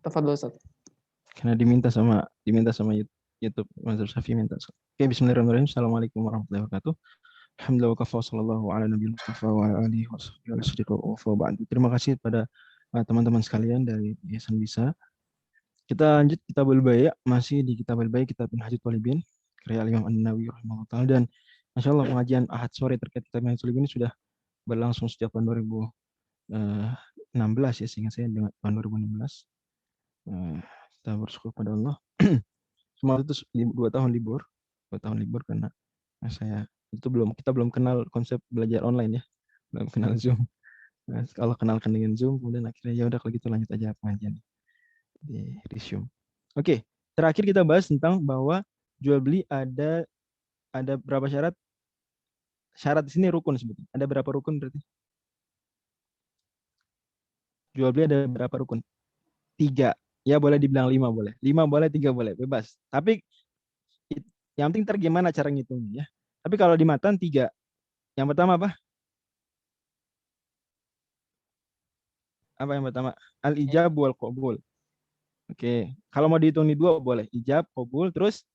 Tafadhol Ustaz. Karena diminta sama YouTube, Mas Safi minta. Oke, bismillahirrahmanirrahim. Assalamualaikum warahmatullahi wabarakatuh. Alhamdulillah wa kafa sallallahu ala nabiyil mustafa wa ala alihi wa sahbihi wa ba'du. Terima kasih pada teman-teman sekalian dari Yayasan Bisa. Kita lanjut Kitabul Bayi', masih di Kitabul Bayi' Kitab Minhajul Thalibin karya Imam An-Nawawi rahimahullah taala, dan Masya Allah pengajian Ahad sore terkait Kitab Minhajul Thalibin ini sudah berlangsung sejak tahun 2016 ya, sehingga saya dengan tahun 2016. Kita bersyukur pada Allah. Semua itu 2 tahun libur karena kita belum kenal konsep belajar online ya, belum kenal Zoom. Nah, kalau kenalkan dengan Zoom, kemudian akhirnya ya udah kalau gitu lanjut aja pengajian di resume. Oke, terakhir kita bahas tentang bahwa jual beli ada berapa syarat? Syarat di sini rukun sebetulnya. Ada berapa rukun berarti? Jual beli ada berapa rukun? 3. Ya boleh dibilang 5 boleh. 5 boleh, 3 boleh, bebas. Tapi yang penting gimana cara ngitungnya ya. Tapi kalau di matan 3. Yang pertama apa? Apa yang pertama? Al-ijab wal qabul. Oke, kalau mau dihitung di 2 boleh. Ijab, qabul, terus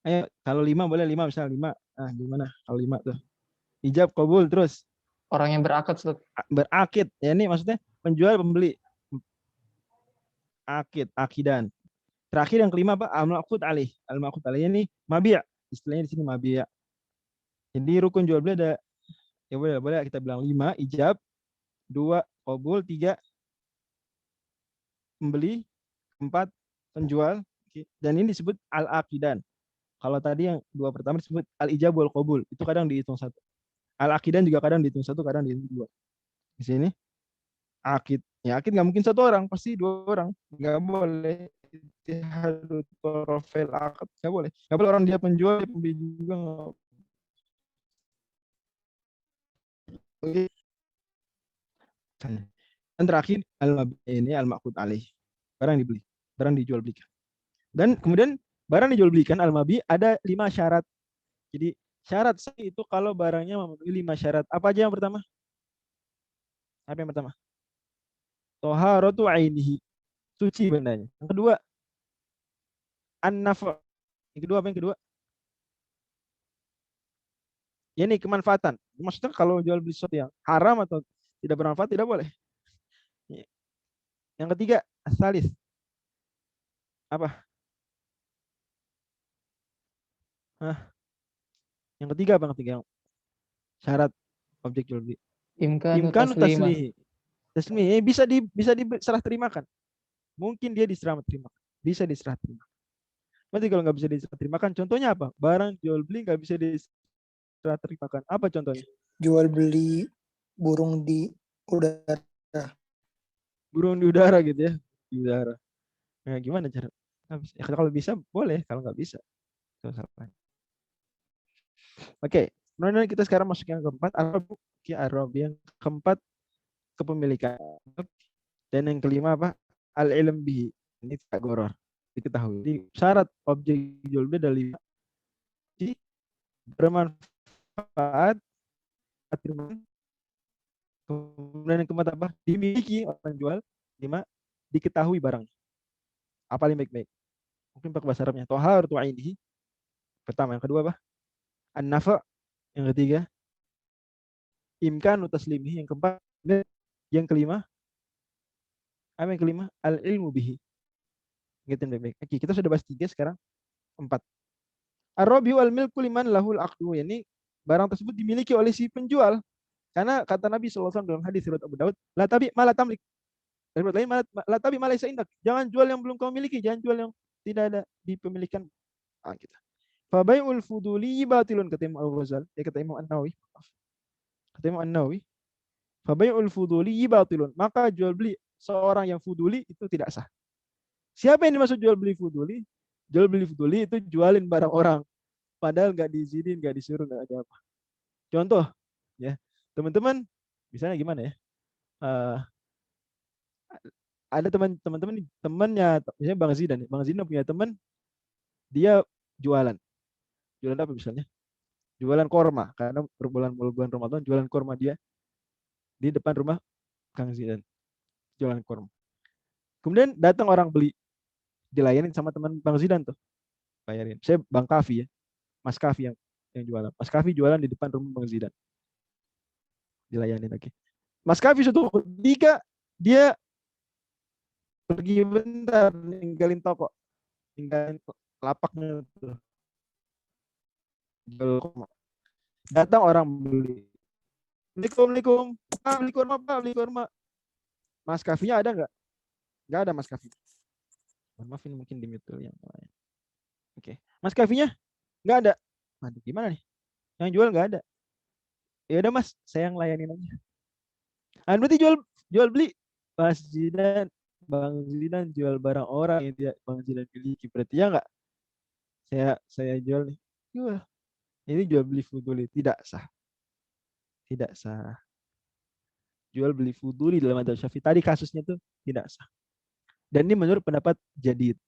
ayo kalau 5 boleh 5, misalnya 5. Ah, gimana? Kalau 5 tuh. Ijab, qabul, terus Orang yang berakad Ustaz. Berakid. Ya ini maksudnya penjual pembeli. Akidan. Terakhir yang kelima apa? Al-maqsud alaih. Al-maqsud alaih ini mabi'. Istilahnya di sini mabi'. Jadi rukun jual beli ada, ya boleh kita bilang 5 ijab, 2 qabul, 3 pembeli, 4 penjual, dan ini disebut al-aqidan. Kalau tadi yang 2 pertama disebut al-ijab wal qabul, itu kadang dihitung 1. Al-aqidan juga kadang dihitung 1, kadang dihitung 2. Di sini akid. Ya akid nggak mungkin 1 orang, pasti 2 orang. Nggak boleh ittihadu tarafil akad, nggak boleh. Nggak boleh orang dia penjual, dia pembeli juga. Oke. Dan terakhir ini al-maqsud alaih. Barang dibeli, barang dijual belikan. Dan kemudian barang dijual belikan al-mabi ada 5 syarat. Jadi syarat itu kalau barangnya memenuhi 5 syarat. Apa aja yang pertama? Apa yang pertama? Toharatu ainihi. Suci bendanya. Yang kedua, an-nafa'. Yang kedua apa yang kedua? Ya ini kemanfaatan. Maksudnya kalau jual beli sesuatu yang haram atau tidak bermanfaat tidak boleh. Yang ketiga, asalis. Apa? Yang ketiga apa yang ketiga? Syarat objek jual beli. Imkanu taslihi. Taslihi bisa diserah terimakan. Mungkin dia diserah terimakan. Bisa diserah terimakan. Berarti kalau nggak bisa diserah terimakan, contohnya apa? Barang jual beli nggak bisa diserah terimakan. Apa contohnya? Jual beli burung di udara. Burung di udara gitu ya, di udara. Nah, gimana cara? Ya, kalau bisa boleh, kalau nggak bisa. Oke, kemudian kita sekarang masuk yang keempat, Arab. Yang keempat kepemilikan. Dan yang kelima apa? Al-ilm bihi. Ini tak goror. Diketahui. Jadi, syarat objek jual beli ada 5. Bermanfaat, kemudian yang keempat apa? Dimiliki orang jual. 5. Diketahui barang. Apa yang baik-baik? Mungkin pakai bahasa Arabnya. Toharatu ainihi. Pertama. Yang kedua apa? An-nafa'. Yang ketiga, imkanu taslimihi. Yang keempat, yang kelima, apa yang kelima? Al-ilmu bihi. Gitu baik-baik. Oke, kita sudah bahas 3, sekarang 4. Ar-rabiu al-milku liman lahul aqdu. Ini barang tersebut dimiliki oleh si penjual. Karena kata Nabi SAW dalam hadis riwayat Abu Daud, la tabi ma la tamlik. Dan lain la tabi ma laysa indak. Jangan jual yang belum kau miliki, jangan jual yang tidak ada di pemilikan kita. Fa bai'ul fuduli batilun, kata Imam Al-Ghazali, kata Imam An-Nawawi. Kata Imam An-Nawawi, fa bai'ul fuduli batilun. Maka jual beli seorang yang fuduli itu tidak sah. Siapa yang dimaksud jual beli fuduli? Jual beli fuduli itu jualin barang orang, padahal nggak diizinin, nggak disuruh, nggak ada apa. Contoh, ya teman-teman, misalnya gimana ya? Ada temannya, misalnya Bang Zidan punya teman, dia jualan apa misalnya? Jualan korma, karena bulan Ramadan jualan korma dia. di depan rumah Kang Zidan, jualan kurma. Kemudian datang orang beli, dilayanin sama teman Bang Zidan tuh, bayarin. Saya Bang Kafi ya, Mas Kafi yang jualan. Mas Kafi jualan di depan rumah Bang Zidan, dilayanin lagi. Mas Kafi suatu ketika dia pergi bentar, ninggalin toko, ninggalin lapaknya tuh. Datang orang beli. Assalamualaikum, Pak, beli kurma, Pak, beli kurma. Mas Kafinya ada nggak? Nggak ada Mas Kafi. Mohon maaf ini mungkin di mute dulu yang lain. Oke. Mas Kafinya nggak ada. Aduh, gimana nih? Yang jual nggak ada. Ya udah Mas, saya yang layanin aja. Berarti jual beli Mas Zidan, Bang Zidan jual barang orang yang tidak Bang Zidan miliki. Berarti ya nggak? Saya jual nih. Jual. Ini jual beli fuduli, tidak sah. Tidak sah. Jual beli fuduli dalam madzhab Syafi'i tadi kasusnya tuh tidak sah. Dan ini menurut pendapat Jadid.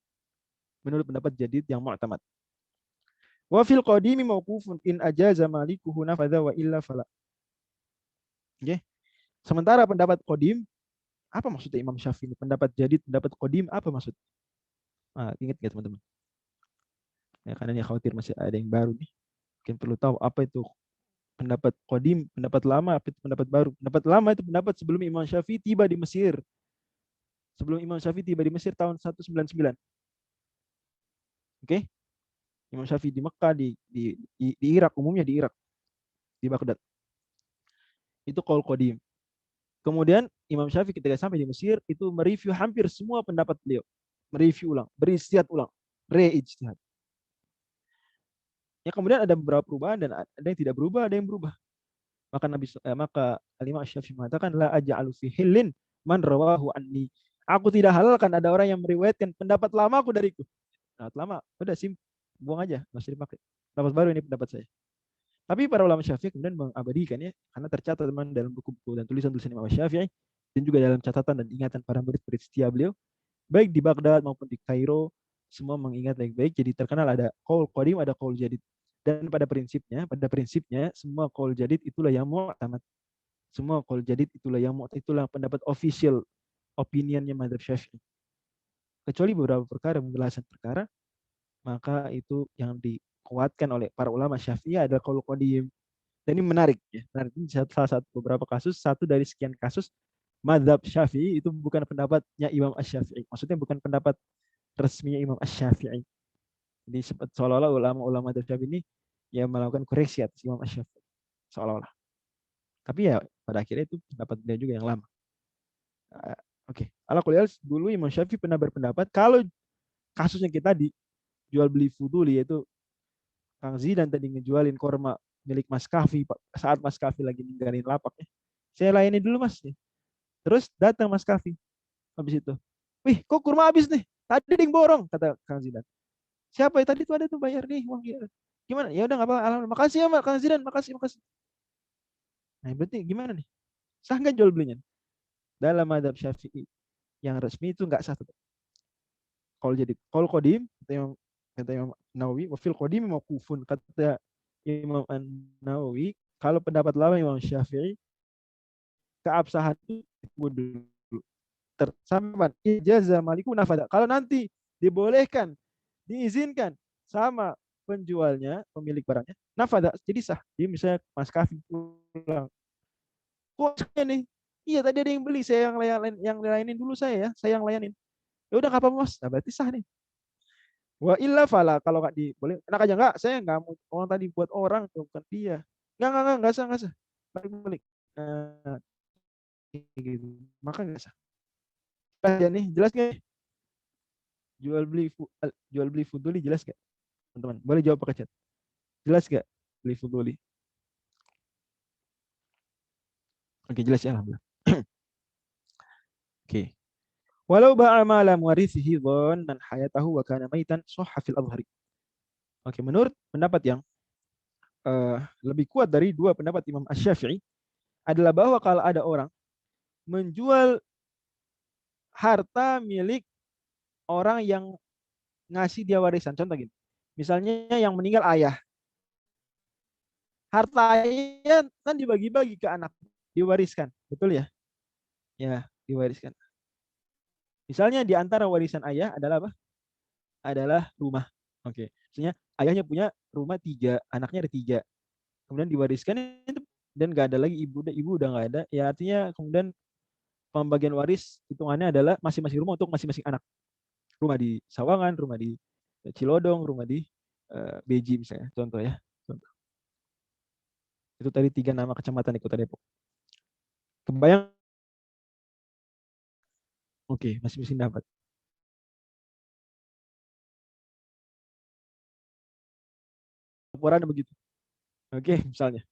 Menurut pendapat Jadid yang mu'tamad. Wa fil qadimi mauqufun in ajaza malikuhu nafadha wa illa fala. Oke. Sementara pendapat qadim, apa maksudnya Imam Syafi'i? Pendapat Jadid, pendapat qadim apa maksud? Ingat nggak teman-teman? Ya, karena ini khawatir masih ada yang baru nih. Mungkin perlu tahu apa itu pendapat qadim, pendapat lama, apa itu pendapat baru. Pendapat lama itu pendapat sebelum Imam Syafi'i tiba di Mesir. Sebelum Imam Syafi'i tiba di Mesir tahun 199. Oke? Imam Syafi'i di Mekah, di Irak, umumnya di Irak, di Baghdad. Itu qaul qadim. Kemudian Imam Syafi'i ketika sampai di Mesir itu mereview hampir semua pendapat beliau. Mereview ulang, berijtihad ulang, re-ijtihad. Ya kemudian ada beberapa perubahan dan ada yang tidak berubah, ada yang berubah. Maka Imam Syafi'i mengatakan la aj'alu fi hillin man rawahu anni. Aku tidak halalkan ada orang yang meriwayatkan pendapat lama aku dariku. Pendapat lama, udah buang aja, nggak usah dipakai. Pendapat baru ini pendapat saya. Tapi para ulama Syafi'i kemudian mengabadikan ya, karena tercatat teman dalam buku-buku dan tulisan-tulisan Imam Syafi'i dan juga dalam catatan dan ingatan para murid-murid setia beliau, baik di Baghdad maupun di Kairo, semua mengingat baik-baik. Jadi terkenal ada qaul qadim, ada qaul jadid. Dan pada prinsipnya semua qaul jadid itulah yang mu'tamad. Semua qaul jadid itulah yang mu'tamad, itulah pendapat official opinionnya mazhab Syafi'i. Kecuali beberapa perkara, pembahasan perkara, maka itu yang dikuatkan oleh para ulama Syafi'i adalah qaul qadim. Dan ini menarik ya. Menarik. Ini salah satu beberapa kasus, satu dari sekian kasus mazhab Syafi'i itu bukan pendapatnya Imam Asy-Syafi'i. Maksudnya bukan pendapat resminya Imam Asy-Syafi'i. Jadi seolah-olah ulama-ulama mazhab Syafi'i ini ya melakukan koreksi atas Imam Asy-Syafi'i. Seolah-olah. Tapi ya pada akhirnya itu pendapat dia juga yang lama. Oke. Ala kulli dulu Imam Syafi'i pernah berpendapat kalau kasusnya kita di jual beli fuduli, yaitu Kang Zidan tadi ngejualin korma milik Mas Kafi saat Mas Kafi lagi ninggalin lapaknya. Saya layani dulu Mas. Terus datang Mas Kafi. Habis itu, wih kok kurma habis nih? Tadi ada yang borong, kata Kang Zidan. Siapa ya tadi tuh ada tuh bayar nih uang gimana? Ya udah nggak apa-apa. Alhamdulillah. Makasih ya Kang Zidan, makasih. Nah berarti gimana nih? Sah nggak jual belinya? Dalam mazhab Syafi'i yang resmi itu nggak sah. Kalau jadi qaul qadim kata Imam Nawawi, wa fil qadim mauqufun, kata Imam Nawawi, kalau pendapat lama Imam Syafi'i keabsahan itu dulu tersaman ijazah maliku nafada. Kalau nanti dibolehkan, diizinkan sama penjualnya, pemilik barangnya, nafada, jadi sah. Jadi misalnya Mas Kafi pulang, kok nih? Iya tadi ada yang beli, saya yang layanin dulu saya yang layanin. Ya udah nggak apa-apa Mas, nah, berarti sah nih. Wa illa fala, kalau nggak diboleh, enak aja nggak, saya nggak mau orang tadi buat orang, bukan dia. Nggak sah. Balik. Nah, gitu. Maka nggak sah. Ya nih, jelas nggak? Jual beli fuduli jelas nggak, teman-teman? Boleh jawab pakai chat. Jelas nggak beli fuduli? Oke, jelas ya, alhamdulillah. Oke. Walau ba'a ma lam warithihi dhannan hayatahu wa kana maitan sahha fil adhhari. Oke, menurut pendapat yang lebih kuat dari dua pendapat Imam Asy-Syafi'i adalah bahwa kalau ada orang menjual harta milik orang yang ngasih dia warisan, contoh gini, misalnya yang meninggal ayah, harta ayah kan dibagi-bagi ke anak diwariskan, betul ya? Ya, diwariskan. Misalnya di antara warisan ayah adalah apa? Adalah rumah. Oke. Misalnya ayahnya punya rumah 3, anaknya ada 3. Kemudian diwariskan itu dan nggak ada lagi ibu udah nggak ada. Ya artinya kemudian pembagian waris hitungannya adalah masing-masing rumah untuk masing-masing anak. Rumah di Sawangan, rumah di Cilodong, rumah di Beji misalnya. Contoh ya. Contoh. Itu tadi 3 nama kecamatan di Kota Depok. Kebayang? Oke, masing-masing dapat. Laporan begitu. Oke, misalnya.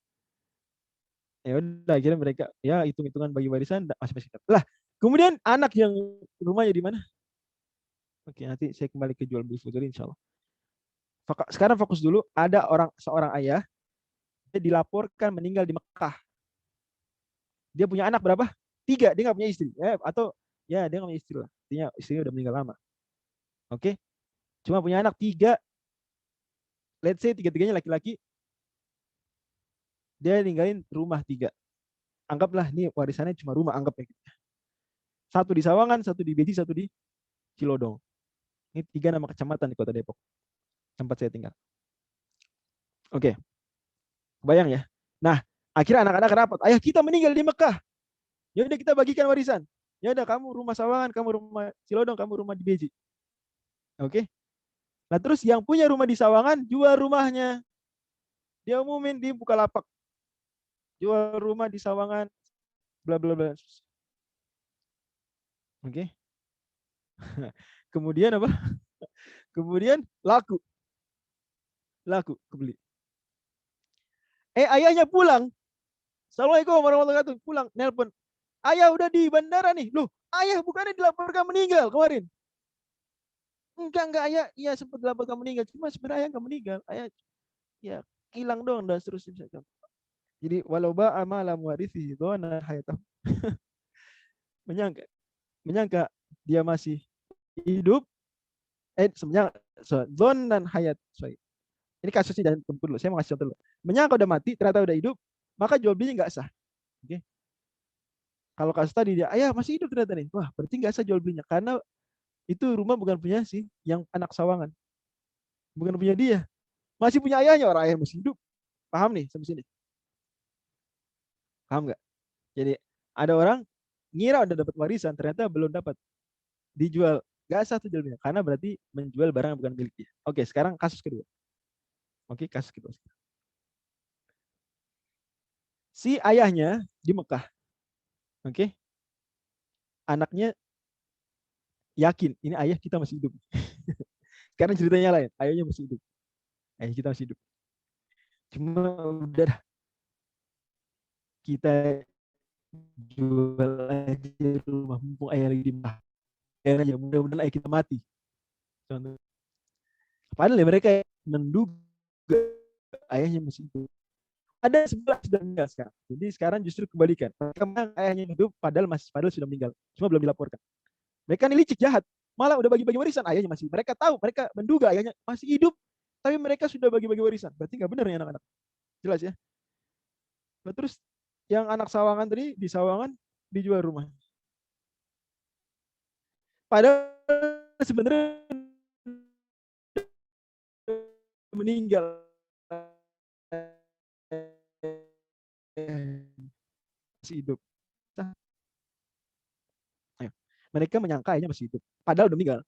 Ya udah akhirnya mereka ya hitung-hitungan bagi warisan masing-masing dapat. Lah, kemudian anak yang rumahnya di mana? Oke, nanti saya kembali ke jual beli futuri insya Allah. Sekarang fokus dulu. Ada seorang ayah, dia dilaporkan meninggal di Mekah. Dia punya anak berapa? 3. Dia nggak punya istri. Atau ya dia nggak punya istri lah. Artinya istrinya udah meninggal lama. Oke, cuma punya anak 3. Let's say 3-tiganya laki-laki. Dia ninggalin rumah 3. Anggaplah ini warisannya cuma rumah, anggapnya. 1 di Sawangan, 1 di Beji, 1 di Cilodong. Ini 3 nama kecamatan di Kota Depok. Tempat saya tinggal. Oke. Bayang ya. Nah, akhirnya anak-anak rapat. Ayah kita meninggal di Mekah. Ya udah kita bagikan warisan. Ya udah kamu rumah Sawangan, kamu rumah Cilodong, kamu rumah di Beji. Oke. Nah, terus yang punya rumah di Sawangan jual rumahnya. Dia umumin di Bukalapak. Jual rumah di Sawangan bla bla bla. Oke. Kemudian apa? Kemudian laku. Laku, kebeli. Ayahnya pulang. Assalamualaikum warahmatullahi wabarakatuh. Pulang, nelpon. Ayah udah di bandara nih. Loh, ayah bukannya dilaporkan meninggal kemarin? Enggak ayah. Iya sempat dilaporkan meninggal. Cuma sebenarnya ayah enggak meninggal. Ayah ya hilang dong dan seterusnya. Jadi walau ba'ama lam warithi dhona hayatah. Menyangka dia masih hidup. Sebenarnya dhon dan hayat. Sorry. Ini kasusnya jangan tempur dulu. Saya mau kasih contoh dulu. Menyangka udah mati, ternyata udah hidup, maka jual belinya nggak sah. Oke. Kalau kasus tadi dia, ayah masih hidup ternyata nih. Wah, berarti nggak sah jual belinya. Karena itu rumah bukan punya si yang anak Sawangan. Bukan punya dia. Masih punya ayahnya, orang ayah masih hidup. Paham nih sampai sini? Paham nggak? Jadi ada orang ngira udah dapat warisan, ternyata belum dapat. Dijual. Nggak sah tuh jual belinya. Karena berarti menjual barang yang bukan milik dia. Oke, sekarang kasus kedua. Oke, kasus kedua. Si ayahnya di Mekah. Oke. Anaknya yakin ini ayah kita masih hidup. Karena ceritanya lain, ayahnya masih hidup. Ayah kita masih hidup. Cuma udah kita jual aja rumah mumpung ayah lagi di Mekah. Aja mudah-mudahan ayah kita mati. Contoh. Padahal ya mereka menduga ayahnya masih hidup. Ada 11 sudah meninggal sekarang. Jadi sekarang justru kebalikan. Mereka ayahnya hidup padahal sudah meninggal. Cuma belum dilaporkan. Mereka ini licik jahat. Malah udah bagi-bagi warisan, ayahnya masih. Mereka tahu, mereka menduga ayahnya masih hidup, tapi mereka sudah bagi-bagi warisan. Berarti nggak benar ya anak-anak. Jelas ya. Nah, terus yang anak Sawangan tadi di Sawangan dijual rumah. Padahal sebenarnya meninggal. Masih hidup. Mereka menyangka ayahnya masih hidup. Padahal udah meninggal.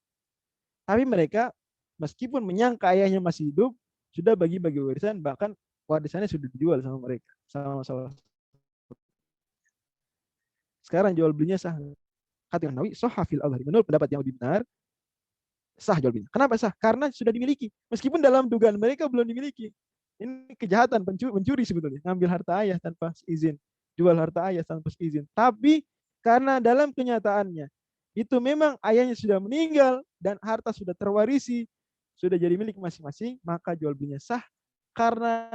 Tapi mereka meskipun menyangka ayahnya masih hidup, sudah bagi-bagi warisan, bahkan warisannya sudah dijual sama mereka. Sama-sama. Sekarang jual belinya sah. Kata Nawawi, sahafil Allah. Menurut pendapat yang lebih benar, sah jual belinya. Kenapa sah? Karena sudah dimiliki. Meskipun dalam dugaan mereka belum dimiliki. Ini kejahatan, mencuri sebetulnya. Ngambil harta ayah tanpa izin. Jual harta ayah tanpa izin. Tapi karena dalam kenyataannya, itu memang ayahnya sudah meninggal dan harta sudah terwarisi, sudah jadi milik masing-masing, maka jual belinya sah karena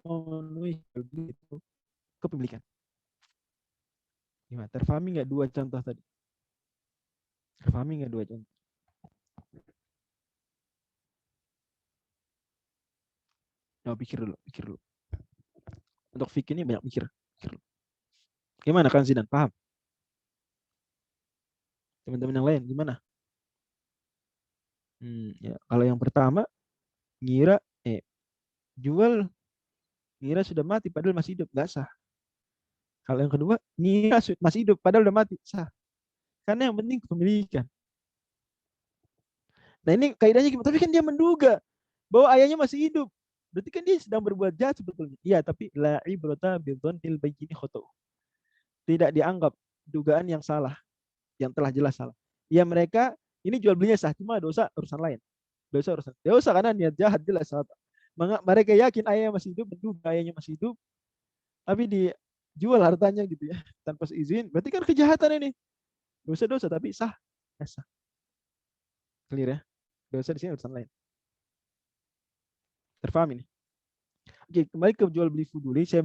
memenuhi itu kepemilikan. Gimana? Terpahami nggak dua contoh tadi? Terpahami nggak dua contoh? Nah, pikir dulu. Untuk fikih ini banyak mikir. Gimana kan Zidan? Paham? Teman-teman yang lain gimana? Ya. Kalau yang pertama ngira jual ngira sudah mati padahal masih hidup, nggak sah. Kalau yang kedua ngira masih hidup padahal udah mati, sah. Karena yang penting kepemilikan. Nah ini kaidahnya gimana? Tapi kan dia menduga bahwa ayahnya masih hidup. Berarti kan dia sedang berbuat jahat sebetulnya. Iya, tapi la ibrata bidzannil bayyini khata'. Tidak dianggap dugaan yang salah, yang telah jelas salah. Ya mereka ini jual belinya sah, cuma dosa urusan lain. Dosa karena niat jahat jelas salah. Mereka yakin ayahnya masih hidup, menduga ayahnya masih hidup, tapi dijual hartanya gitu ya tanpa izin. Berarti kan kejahatan ini. Dosa-dosa tapi sah. Ya, sah. Clear ya? Dosa di sini urusan lain. Terpaham ini? Oke, kembali ke jual beli fuduli, saya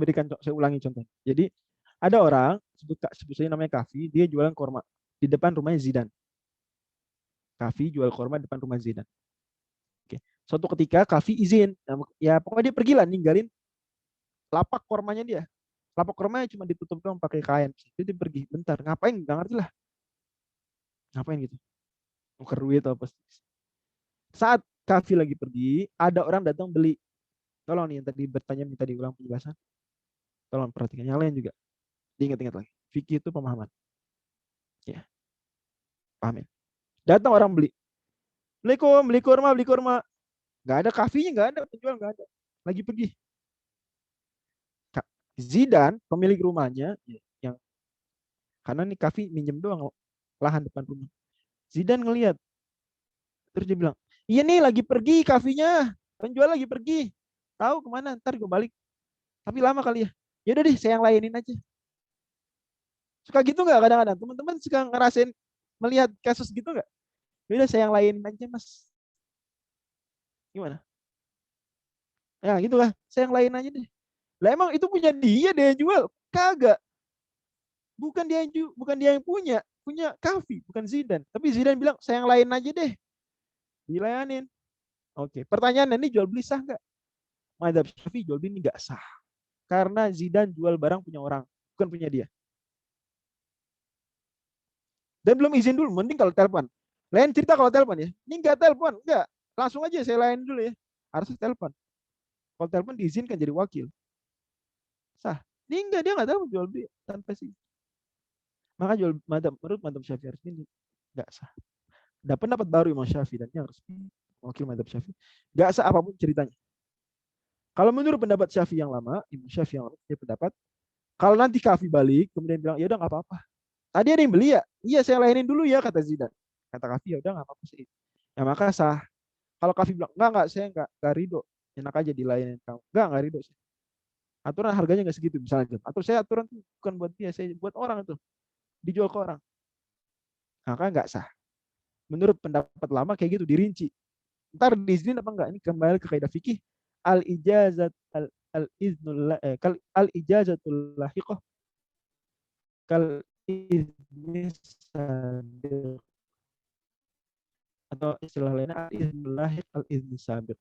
ulangi contohnya. Jadi ada orang sebut saja namanya Kafi, dia jualan korma di depan rumahnya Zidan. Kafi jual korma di depan rumah Zidan. Oke. Suatu ketika Kafi izin, ya pokoknya dia pergilah ninggalin lapak kormanya dia. Lapak kormanya cuma ditutup doang pakai kain. Jadi dia pergi bentar, ngapain? Gak ngerti lah. Ngapain gitu? Nuker duit atau apa? Saat Kafi lagi pergi, ada orang datang beli. Tolong nih yang tadi bertanya minta diulang penjelasan. Tolong perhatikan yang lain juga. Diingat-ingat lagi. Fikih itu pemahaman. Ya. Paham ya? Datang orang beli. Beli kurma. Nggak ada kafinya, nggak ada penjual, nggak ada. Lagi pergi. Zidan, pemilik rumahnya, yang karena nih kafi minjem doang lahan depan rumah. Zidan ngelihat, terus dia bilang, iya nih lagi pergi kafinya, penjual lagi pergi. Tahu kemana? Ntar gue balik. Tapi lama kali ya. Ya udah deh, saya yang layanin aja. Suka gitu nggak kadang-kadang? Teman-teman suka ngerasain melihat kasus gitu nggak? Ya udah saya yang layanin aja mas. Gimana? Ya gitu lah, saya yang lain aja deh. Lah emang itu punya dia yang jual? Kagak. Bukan dia yang punya Kafi, bukan Zidane. Tapi Zidane bilang saya yang lain aja deh, dilayanin. Oke, pertanyaannya ini jual beli sah nggak? Madzhab Syafi'i jual beli nggak sah, karena Zidane jual barang punya orang, bukan punya dia. Dan belum izin dulu, mending kalau telepon. Lain cerita kalau telepon ya. Ini nggak telepon, nggak. Langsung aja saya layanin dulu ya. Harusnya telepon. Kalau telepon diizinkan jadi wakil. Sah. Ini enggak, dia nggak tahu jual beli tanpa sih. Maka jual menurut madzhab Syafi'i ini nggak sah. Ada pendapat baru Imam Syafi'i dan yang resmi wakil madzhab Syafi'i nggak sah apapun ceritanya. Kalau menurut pendapat Syafi'i yang lama, Imam Syafi'i yang lama dia pendapat kalau nanti Kafi balik kemudian bilang ya udah nggak apa-apa. Tadi ada yang beli ya, iya saya layanin dulu ya kata Zidane. Kata Kafi ya udah nggak apa-apa sih. Ya maka sah. Kalau Kafi bilang enggak saya enggak ridho, enak aja dilayanin kamu. Enggak ridho sih. Aturan harganya nggak segitu misalnya. Atau saya aturan tuh bukan buat dia, saya buat orang itu dijual ke orang. Maka nggak sah. Menurut pendapat lama kayak gitu dirinci. Ntar diizinin apa enggak? Ini kembali ke kaidah fikih. Al ijazat al iznul al ijazatul lahiqah kal izni sabiq, atau istilah lainnya al iznul lahiq al izni sabiq.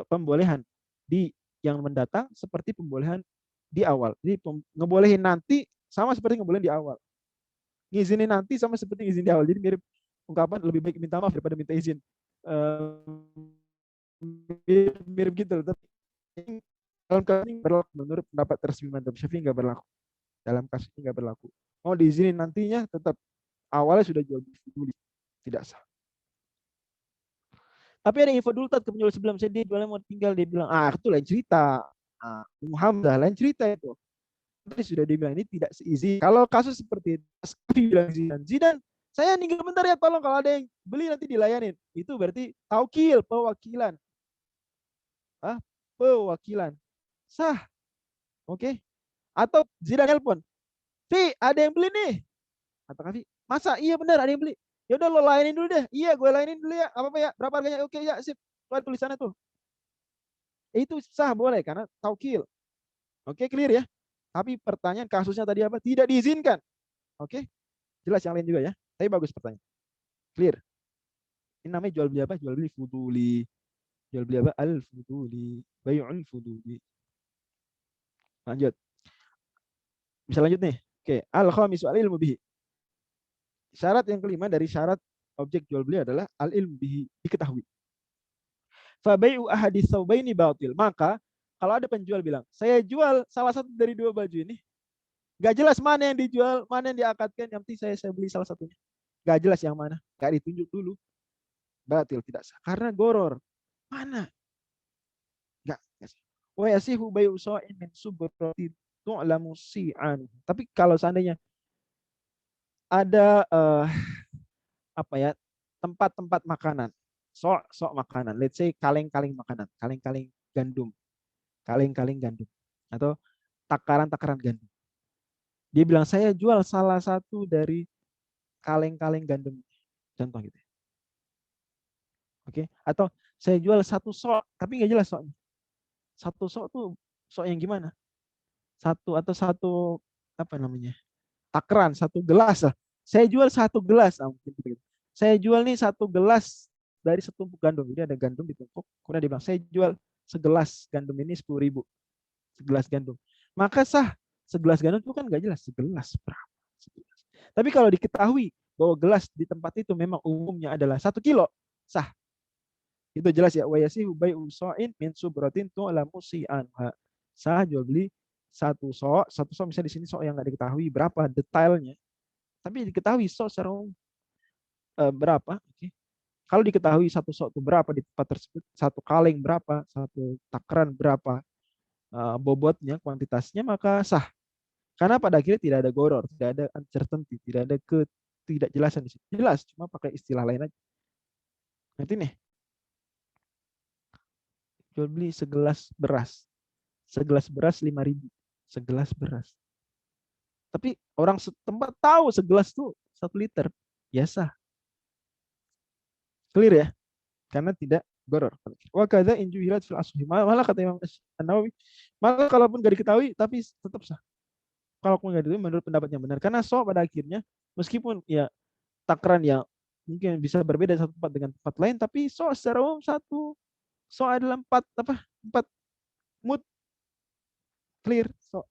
Pembolehan di yang mendatang seperti pembolehan di awal. Jadi ngebolehin nanti sama seperti ngebolehin di awal. Ngizinin nanti sama seperti ngizin di awal. Jadi mirip ungkapan lebih baik minta maaf daripada minta izin. Mirip gitu. Tapi dalam kasus ini berlaku, menurut pendapat resmi madzhab Syafi'i nggak berlaku. Dalam kasus ini nggak berlaku. Mau diizinin nantinya tetap awalnya sudah jual beli, tidak sah. Tapi ada info dulu ke penjual sebelum saya dia jualnya mau tinggal, dia bilang itu lain cerita. Hamzah lain cerita itu. Tadi sudah dibilang ini tidak seizin. Kalau kasus seperti itu, bilang Zidane, saya tinggal bentar ya, tolong kalau ada yang beli nanti dilayanin. Itu berarti taukil, pewakilan. Pewakilan. Sah. Oke. Atau Zidane telepon. Vi, ada yang beli nih. Kata Kavi, masa iya benar ada yang beli? Ya udah lo layanin dulu deh. Iya, gue layanin dulu ya. Apa ya? Berapa harganya? Oke ya, sip. Keluar tulisannya tuh. Itu sah boleh karena taukil. Oke, clear ya. Tapi pertanyaan kasusnya tadi apa? Tidak diizinkan. Oke. Jelas yang lain juga ya. Tapi bagus pertanyaan. Clear. Ini namanya jual beli apa? Jual beli fuduli. Jual beli apa? Al-fuduli. Bay'ul fuduli. Lanjut. Bisa lanjut nih. Oke, al-khamisu al-ilmu bihi. Syarat yang kelima dari syarat objek jual beli adalah al-ilmu bihi, diketahui. Fa bai'u ahadits tsaubaini batil. Maka kalau ada penjual bilang, "Saya jual salah satu dari dua baju ini." Gak jelas mana yang dijual, mana yang diakadkan, yang penting saya beli salah satunya. Gak jelas yang mana, gak ditunjuk dulu. Batil, tidak sah. Karena goror. Mana? Gak sah. Wa yasihu bai'u sa'in min subratin tu'lamu si'an. Tapi kalau seandainya ada apa ya, tempat-tempat makanan, sok makanan, let's say kaleng-kaleng makanan, kaleng-kaleng gandum, atau takaran-takaran gandum. Dia bilang saya jual salah satu dari kaleng-kaleng gandum, contoh gitu. Oke, atau saya jual satu sok, tapi nggak jelas soknya. Satu sok tuh sok yang gimana? Satu atau satu apa namanya? Takaran, satu gelas lah. Saya jual satu gelas, mungkin gitu. Saya jual nih satu gelas dari setumpuk gandum. Jadi ada gandum ditumpuk. Kemudian dia bilang, saya jual segelas gandum ini 10.000. Segelas gandum. Maka sah. Segelas gandum itu kan nggak jelas. Segelas berapa? Segelas. Tapi kalau diketahui bahwa gelas di tempat itu memang umumnya adalah 1 kilo, sah. Itu jelas ya. Wa yasihu bai'u sa'in min subratin tu'lamu si'anha. Sah jual beli satu sok misalnya di sini sok yang nggak diketahui berapa detailnya. Tapi diketahui sok secara berapa. Okay. Kalau diketahui satu sok itu berapa di tempat tersebut, satu kaleng berapa, satu takaran berapa bobotnya, kuantitasnya, maka sah. Karena pada akhirnya tidak ada goror, tidak ada uncertainty, tidak ada ketidakjelasan di sini. Jelas, cuma pakai istilah lain aja. Nanti nih, jual beli segelas beras. Segelas beras 5.000. Segelas beras. Tapi orang setempat tahu segelas tuh 1 liter. Ya sah. Clear ya? Karena tidak goror. Wa kadza in juhilat fil asli. Malah kata Imam An-Nawawi, malah kalaupun gak diketahui tapi tetap sah. Kalau nggak diketahui menurut pendapat yang benar. Karena so pada akhirnya meskipun ya takaran yang mungkin bisa berbeda satu tempat dengan tempat lain, tapi so secara umum satu. So adalah 4 mood clear. So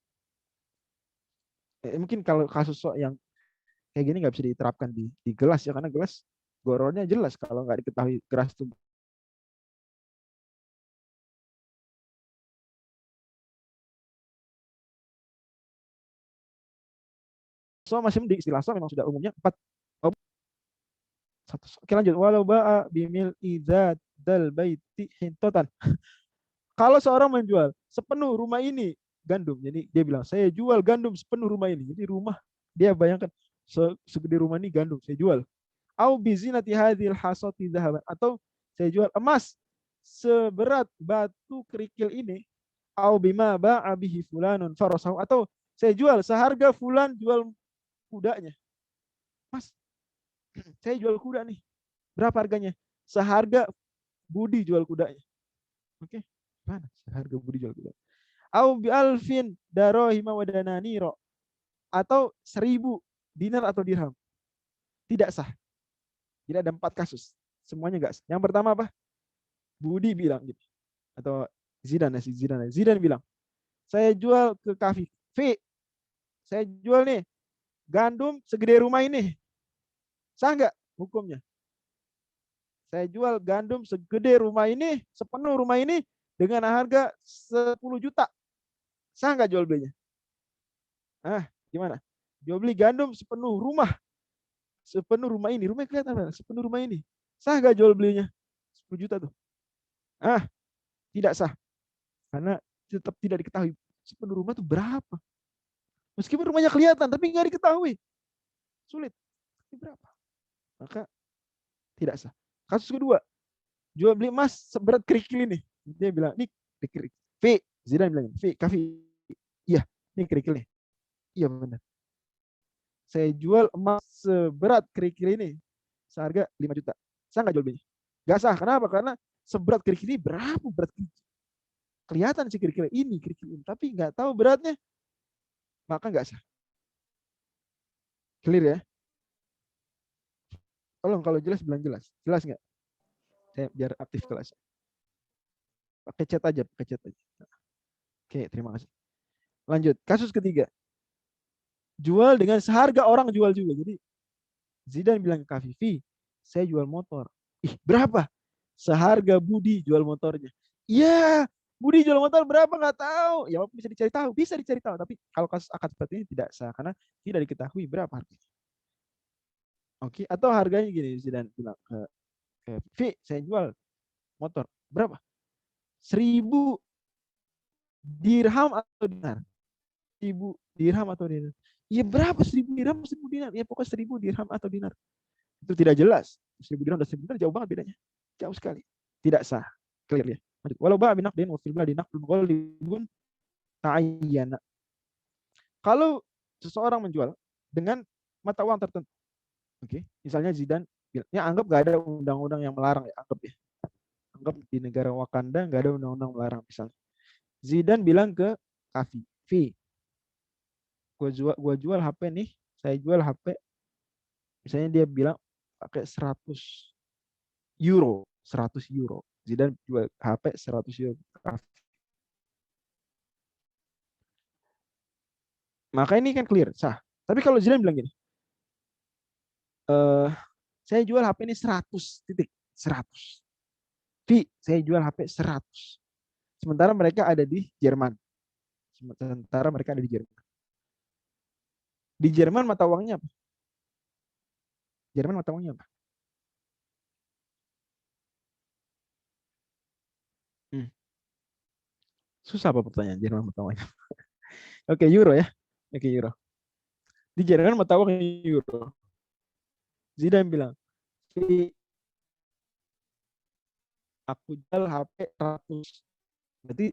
mungkin kalau kasus so yang kayak gini nggak bisa diterapkan di gelas ya, karena gelas gorornya jelas kalau nggak diketahui gelas itu. So masih di istilah so memang sudah umumnya 4. Oke lanjut. Walau ba'a bimil idzat dal baiti hintotan. Kalau seorang menjual sepenuh rumah ini gandum, jadi dia bilang saya jual gandum sepenuh rumah ini. Jadi rumah dia bayangkan segede rumah ini gandum saya jual. Au bizinati hadhil hasati dzahaban, atau saya jual emas seberat batu kerikil ini. Au bima ba'a bihi fulanun farasahu, atau saya jual seharga fulan jual kudanya. Mas, saya jual kuda nih. Berapa harganya? Seharga Budi jual kudanya. Oke. Mana seharga Budi jual kuda? Au bi alfin darahima wa dananiro, atau 1.000 dinar atau dirham. Tidak sah. Jadi ada 4 kasus. Semuanya enggak sah. Yang pertama apa? Budi bilang gitu. Atau Zidan bilang, saya jual ke Kafi. Saya jual nih gandum segede rumah ini. Sah enggak hukumnya? Saya jual gandum segede rumah ini, sepenuh rumah ini dengan harga 10 juta. Sah nggak jual belinya? Gimana? Jual beli gandum sepenuh rumah. Sepenuh rumah ini. Rumahnya kelihatan apa? Sepenuh rumah ini. Sah nggak jual belinya? 10 juta tuh. Tidak sah. Karena tetap tidak diketahui sepenuh rumah itu berapa. Meskipun rumahnya kelihatan, tapi nggak diketahui. Sulit. Ini berapa? Maka tidak sah. Kasus kedua, jual beli emas seberat kerikil ini. Dia bilang, ini kerikil. Zidan bilang, Kafi. Iya, ini kerikilnya. Iya benar. Saya jual emas seberat kerikil ini. Seharga 5 juta. Sah nggak jual belinya? Nggak sah. Kenapa? Karena seberat kerikil ini berapa berat kerikil? Kelihatan sih kerikil ini. Tapi nggak tahu beratnya. Maka nggak sah. Clear ya? Tolong kalau jelas bilang jelas. Jelas nggak? Saya biar aktif kelas. Pakai chat aja. Oke, terima kasih. Lanjut, kasus ketiga. Jual dengan seharga orang jual juga. Jadi Zidan bilang ke Kafifi, saya jual motor. Ih, berapa? Seharga Budi jual motornya. Iya, Budi jual motor berapa nggak tahu. Ya walaupun bisa dicari tahu, bisa dicari tahu. Tapi kalau kasus akad seperti ini tidak sah karena tidak diketahui berapa harganya. Oke, atau harganya gini, Zidan bilang ke Vi, saya jual motor berapa? 1.000 dirham atau dinar? 1.000 dirham atau dinar? Iya berapa 1.000 dirham, 1.000 dinar? Ya pokoknya 1.000 dirham atau dinar. Itu tidak jelas. 1.000 dirham dan 1.000 dinar jauh banget bedanya. Jauh sekali. Tidak sah. Clear ya. Walau ba'a binaqdin wa fil baladi naqdun ghalibun ta'ayyana. Kalau seseorang menjual dengan mata uang tertentu. Oke, misalnya Zidan bilang, ya anggap gak ada undang-undang yang melarang ya, anggap ya. Anggap di negara Wakanda gak ada undang-undang melarang misalnya. Zidan bilang ke Kafi, Vi, gua jual HP nih, saya jual HP. Misalnya dia bilang pakai 100 euro, 100 euro. Zidan jual HP 100 euro. Maka ini kan clear, sah. Tapi kalau Zidan bilang gini, saya jual HP ini 100 titik, 100. Vi, saya jual HP 100. Sementara mereka ada di Jerman. Sementara mereka ada di Jerman. Di Jerman mata uangnya apa? Jerman mata uangnya apa? Susah apa pertanyaan Jerman mata uangnya? Oke, euro ya. Oke, euro. Di Jerman mata uang euro. Zidane bilang, aku jual HP 100. Berarti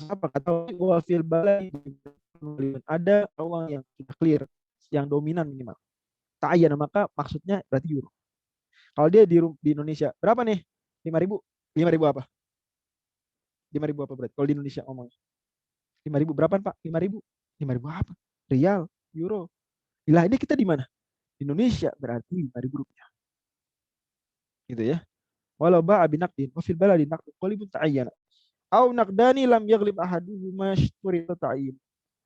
apa kata wafil balai ada uang yang sudah clear, yang dominan minimal. Ta'ayyan, maka maksudnya berarti euro. Kalau dia di Indonesia, berapa nih? 5.000. 5.000 apa? 5.000 apa berarti? Kalau di Indonesia ngomong. 5.000 berapa Pak? 5.000. 5.000 apa? Rial, euro. Lah ini kita di mana? Di Indonesia berarti 5.000 rupiah. Gitu ya. Walau ba'a binaqdin wa fil baladi naqdun qalibun ta'ayyana. Au naqdani lam yaghlib ahaduhuma syturita ta'yin.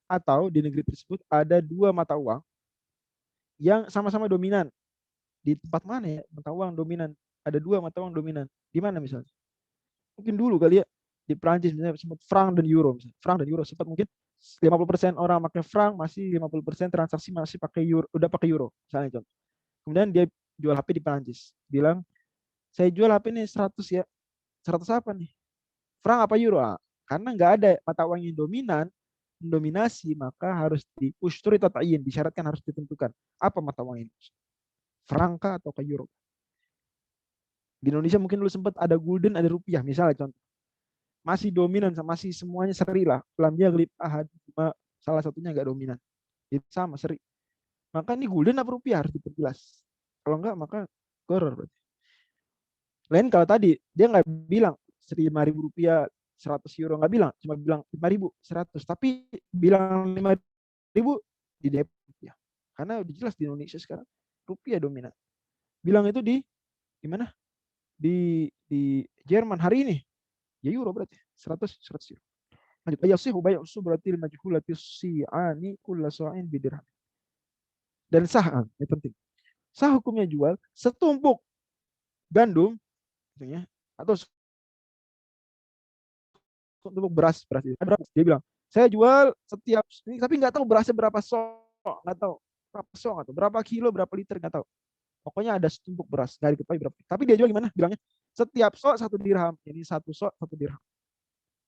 Atau di negeri tersebut ada dua mata uang yang sama-sama dominan. Di tempat mana ya mata uang dominan? Ada dua mata uang dominan. Di mana misalnya? Mungkin dulu kali ya di Prancis misalnya sempat franc dan euro misalnya. Franc dan euro sempat mungkin 50% orang pakai franc, masih 50% transaksi masih pakai euro, udah pakai euro misalnya contoh. Kemudian dia jual HP di Prancis. Bilang, "Saya jual HP ini 100 ya." 100 apa nih? Franc apa euro? Karena nggak ada mata uang yang dominan, mendominasi, maka harus diustur atau ta'yin, disyaratkan harus ditentukan. Apa mata uang ini? Franc atau ke euro? Di Indonesia mungkin dulu sempat ada gulden, ada rupiah, misalnya contoh. Masih dominan, masih semuanya seri lah. Pelamnya gelip ahad, salah satunya nggak dominan. Itu sama, seri. Maka ini gulden apa rupiah harus diperjelas. Kalau enggak, maka goror berarti. Lain kalau tadi, dia nggak bilang 5.000 rupiah, 100 euro, nggak bilang. Cuma bilang 5.000, 100. Tapi bilang 5.000 di DP. Ya. Karena udah jelas di Indonesia sekarang, rupiah dominan. Bilang itu di mana? Di Jerman hari ini. Ya euro berarti 100 euro. Lanjut, ayasihu bai'u subratil majhulati si'ani kulla sa'in bidirham. Dan sah, ini penting. Sah hukumnya jual setumpuk gandum misalnya, atau setumpuk beras. Dia bilang, saya jual setiap ini, tapi nggak tahu berasnya berapa sok, nggak tahu berapa sok, atau berapa kilo, berapa liter, nggak tahu. Pokoknya ada setumpuk beras, nggak diketahui berapa. Tapi dia jual gimana? Bilangnya setiap sok 1 dirham. Ini 1 sok 1 dirham.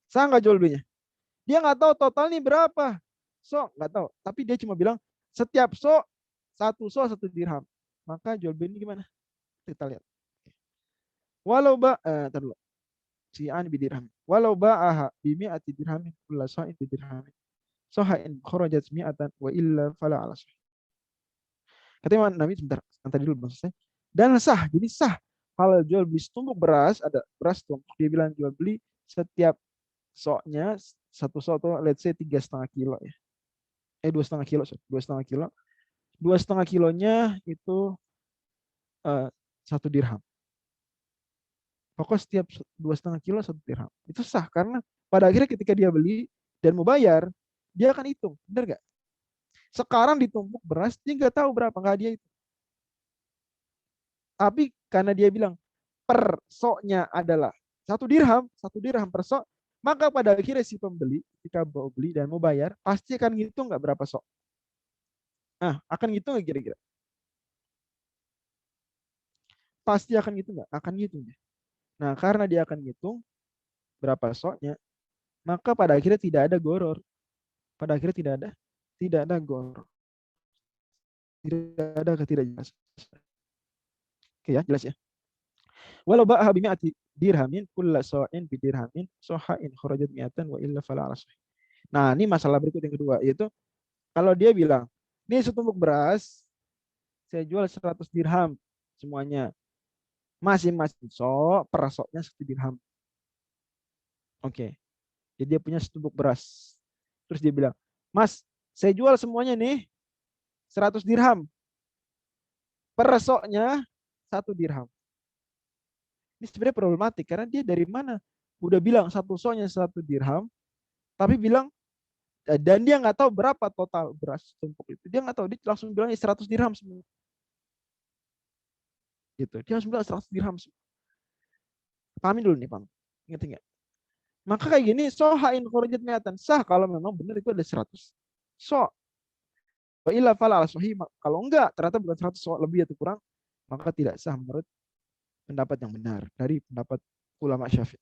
Sah nggak jual belinya? Dia nggak tahu total nih berapa. Sok nggak tahu. Tapi dia cuma bilang setiap sok 1 sok 1 dirham. Maka jual beli ini gimana? Kita lihat. Walau dulu. Si'an bidirham. Walau ba'aha bi mi'ati dirhamin kulla sa'in bidirhamin. Saha'in kharajat mi'atan wa illa fala ala sahih. Katanya Nabi sebentar, nanti dulu maksud saya. Dan sah, jadi sah. Kalau jual beli setumpuk beras, ada beras tumpuk, dia bilang jual beli setiap soknya 1 sok tuh let's say 3,5 kilo ya. 2,5 kilo, 2,5 kilo. 2,5 kilonya itu 1 dirham. Pokoknya setiap 2,5 kilo 1 dirham. Itu sah karena pada akhirnya ketika dia beli, dan mau bayar, dia akan hitung, benar nggak? Sekarang ditumpuk beras, dia nggak tahu berapa, nggak dia itu. Tapi karena dia bilang per soknya adalah 1 dirham per sok, maka pada akhirnya si pembeli ketika mau beli dan mau bayar pasti akan ngitung nggak berapa sok. Nah, akan ngitung nggak kira-kira? Pasti akan ngitung nggak? Akan ngitung dia. Nah, karena dia akan ngitung berapa soknya, maka pada akhirnya tidak ada goror. Pada akhirnya tidak ada goror. Tidak ada ketidakjelasan. Oke ya, jelas ya. Walau ba'aha bimi'ati dirhamin kulla sa'in bidirhamin sohain khurajat mi'atan wa illa fala ala sahih. Nah, ini masalah berikut yang kedua, yaitu kalau dia bilang, ini setumpuk beras, saya jual 100 dirham semuanya. Masing-masing sok, per soknya 1 dirham. Oke, jadi dia punya setumpuk beras. Terus dia bilang, Mas, saya jual semuanya nih 100 dirham. Per soknya 1 dirham. Ini sebenarnya problematik karena dia dari mana? Udah bilang satu soknya 1 dirham, tapi bilang dan dia nggak tahu berapa total beras tumpuk itu. Dia nggak tahu, dia langsung bilang 100 dirham semua. Gitu. Dia langsung bilang 100 dirham semua. Pahamin dulu nih, Bang. Ingat nggak? Maka kayak gini, sohain khurujat mi'atan. Sah kalau memang benar itu ada 100 so. Wa illa fala ala sahih. Kalau enggak, ternyata bukan 100 so lebih atau kurang, maka tidak sah menurut pendapat yang benar dari pendapat ulama Syafi'i.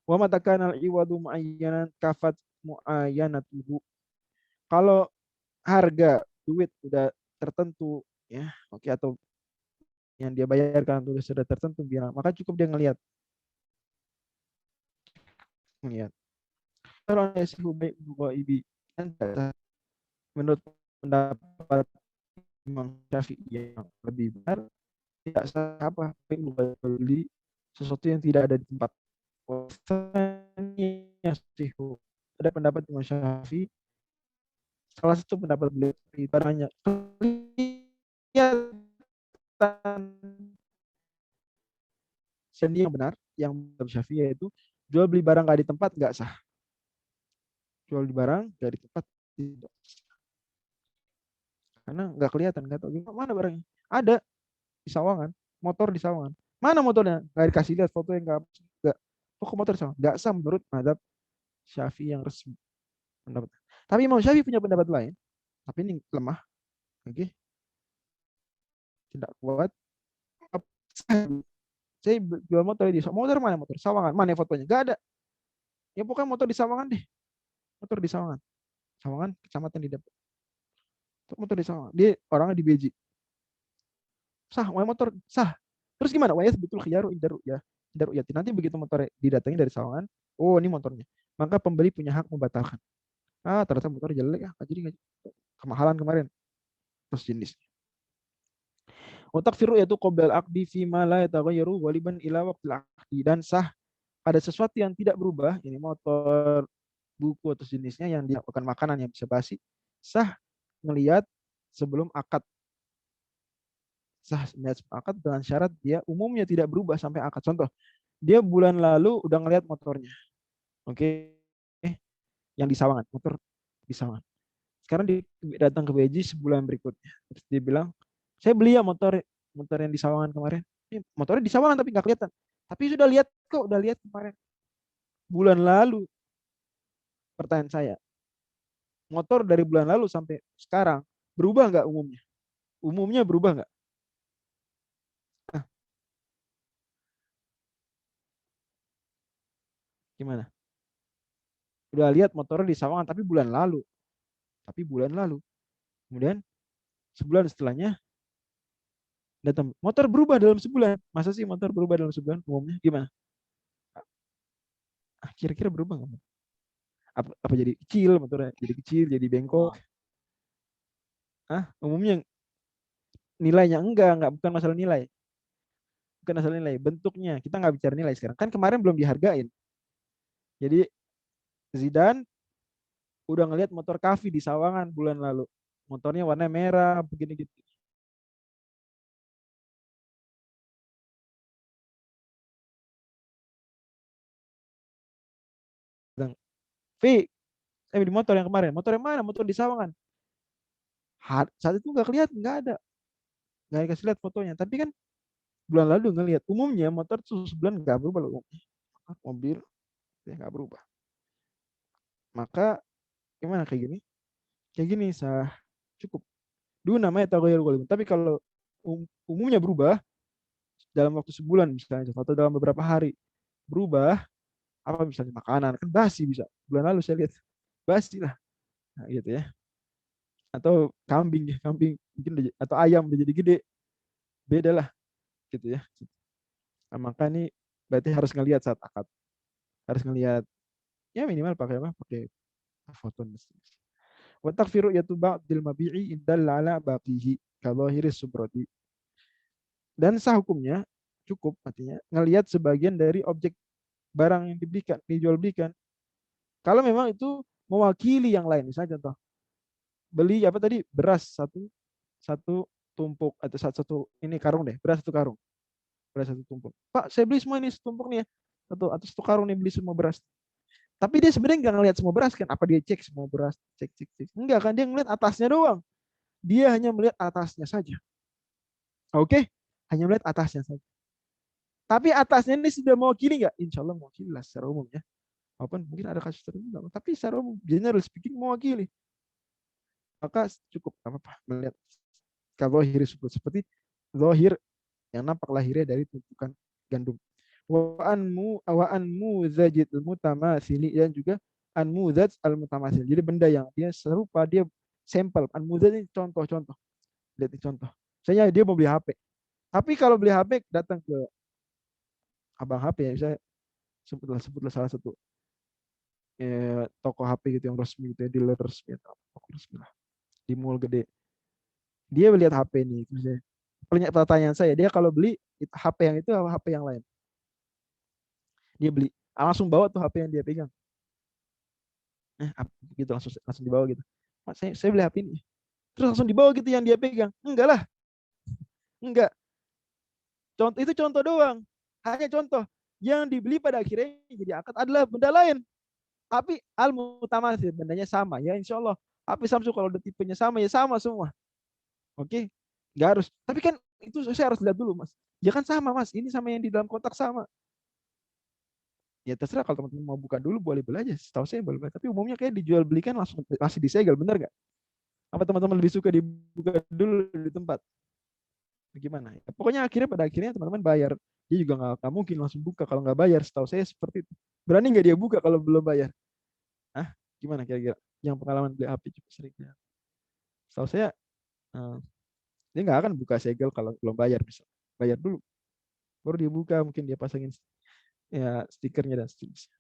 Wa matakana al-iwadu muayyanan kafat muayyanatuhu. Kalau harga duit udah tertentu ya, oke, atau yang dia bayarkan sudah tertentu bilang, maka cukup dia ngelihat. Kalau yasihu bai'u ghaibi, menurut pendapat Imam Syafi'i yang lebih benar, tidak sah apa beli sesuatu yang tidak ada di tempat. Ada pendapat Imam Syafi'i, salah satu pendapat beliau itu hanya sendi yang benar, yang Imam Syafi'i yaitu jual beli barang nggak di tempat nggak sah. Jual di barang nggak di tempat tidak sah. Karena nggak kelihatan, nggak tahu mana barangnya. Ada di Sawangan, motor di Sawangan. Mana motornya? Nggak dikasih lihat foto yang nggak. Pokok motor sama. Nggak sah menurut mazhab Syafi'i yang resmi. Pendapat. Tapi Imam Syafi'i punya pendapat lain. Tapi ini lemah. Oke. Tidak kuat. Saya jual motor di Sawangan. Motor mana motor? Sawangan. Mana fotonya? Nggak ada. Ya pokoknya motor di Sawangan deh. Motor di Sawangan. Sawangan, kecamatan di Depok. Motor di Sawangan. Dia orangnya di Beji. Sah, motor sah. Terus gimana? Wah, betul khiyaru indaru ya. Nanti begitu motor didatangi dari Sawangan, oh ini motornya. Maka pembeli punya hak membatalkan. Ah, ternyata motor jelek ya, jadi kemahalan kemarin. Terus jenis. Otak firu yaitu qoblal aqdi fi ma la yataghayyaru waliban ila waqtil aqdi, dan sah pada sesuatu yang tidak berubah, ini motor, buku atau jenisnya yang dilakukan makanan yang bisa basi, sah melihat sebelum akad. Sah melihat sebelum akad dengan syarat dia umumnya tidak berubah sampai akad. Contoh, dia bulan lalu udah ngelihat motornya. Oke. Yang di Sawangan, motor di Sawangan. Sekarang dia datang ke Beji sebulan berikutnya. Terus dia bilang, saya beli ya motor yang di Sawangan kemarin. Ini motornya di Sawangan tapi nggak kelihatan. Tapi sudah lihat kok, udah lihat kemarin. Bulan lalu. Pertanyaan saya, motor dari bulan lalu sampai sekarang berubah nggak umumnya? Umumnya berubah nggak? Nah, gimana? Udah lihat motornya di Sawangan tapi bulan lalu. Kemudian sebulan setelahnya datang motor berubah dalam sebulan. Masa sih motor berubah dalam sebulan umumnya? Gimana? Kira-kira berubah nggak? Apa jadi kecil motornya? Jadi kecil, jadi bengkok? Umumnya nilainya enggak, bukan masalah nilai. Bukan masalah nilai, bentuknya. Kita nggak bicara nilai sekarang. Kan kemarin belum dihargain. Jadi Zidane udah ngelihat motor Kavi di Sawangan bulan lalu. Motornya warna merah, begini gitu. V, di motor yang kemarin. Motor yang mana? Motor di Sawangan. Saat itu nggak kelihatan, nggak ada. Nggak dikasih lihat fotonya. Tapi kan bulan lalu ngelihat. Umumnya motor tuh sebulan nggak berubah loh. Mobil ya nggak berubah. Maka gimana kayak gini? Kayak gini sah cukup. Dulu namanya taghayyur ghalib. Tapi kalau umumnya berubah dalam waktu sebulan misalnya atau dalam beberapa hari berubah, apa misalnya makanan kan basi bisa. Bulan lalu saya lihat basi lah. Nah, gitu ya. Atau kambing ya, kambing mungkin atau ayam udah jadi gede. Beda lah gitu ya. Nah, maka ini berarti harus ngelihat saat akad. Harus ngelihat ya minimal pakai apa? Pakai foto. Wa takfiru yatuba bil mabi'i indal ala baqihi kadhahiri subrati. Dan sah hukumnya cukup artinya ngelihat sebagian dari objek barang yang dibelikan, dijual belikan. Kalau memang itu mewakili yang lain, misalnya contoh beli apa tadi beras satu tumpuk atau satu ini karung deh, beras satu tumpuk. Pak, saya beli semua ini setumpuk nih ya, atau satu karung nih beli semua beras. Tapi dia sebenarnya nggak ngelihat semua beras kan? Apa dia cek semua beras? Cek. Enggak kan? Dia ngelihat atasnya doang. Dia hanya melihat atasnya saja. Oke? Hanya melihat atasnya saja. Tapi atasnya ini sudah mewakili nggak? Insya Allah mewakili lah secara umum ya. Walaupun mungkin ada kasus tertentu, tapi secara umum, general speaking mewakili. Maka cukup apa melihat zahir seperti zahir yang nampak lahirnya dari tumpukan gandum. Wa anmu zajid mutamatsili dan juga anmuzaj al mutamatsil. Jadi benda yang dia serupa, dia sampel. Anmuzaj ini contoh-contoh. Lihat ini contoh. Misalnya dia mau beli HP. Tapi kalau beli HP datang ke abang HP ya, saya sebutlah salah satu toko HP gitu yang resmi gitu ya, dealer resmi atau toko resmi lah di mall gede. Dia melihat HP ini, pertanyaan saya, dia kalau beli HP yang itu atau HP yang lain? Dia beli, langsung bawa tuh HP yang dia pegang. Gitu langsung dibawa gitu. Mas, saya beli HP ini. Terus langsung dibawa gitu yang dia pegang. Enggak lah. Enggak. Contoh itu contoh doang. Hanya contoh. Yang dibeli pada akhirnya jadi akad adalah benda lain. Tapi al-mutamatsil, bendanya sama. Ya insya Allah. HP Samsung kalau udah tipenya sama, ya sama semua. Oke? Nggak harus. Tapi kan itu saya harus lihat dulu, Mas. Ya kan sama, Mas. Ini sama yang di dalam kotak sama. Ya terserah kalau teman-teman mau buka dulu boleh-boleh aja. Setahu saya boleh-boleh. Tapi umumnya kayak dijual belikan langsung masih disegel, bener nggak? Apa teman-teman lebih suka dibuka dulu di tempat? Gimana? Ya, pokoknya pada akhirnya teman-teman bayar. Dia juga nggak mungkin langsung buka kalau nggak bayar. Setahu saya seperti itu. Berani nggak dia buka kalau belum bayar? Gimana kira-kira? Yang pengalaman beli HP cukup sering. Ya. Setahu saya dia nggak akan buka segel kalau belum bayar, bisa bayar dulu baru dia buka, mungkin dia pasangin ya stikernya dan seterusnya.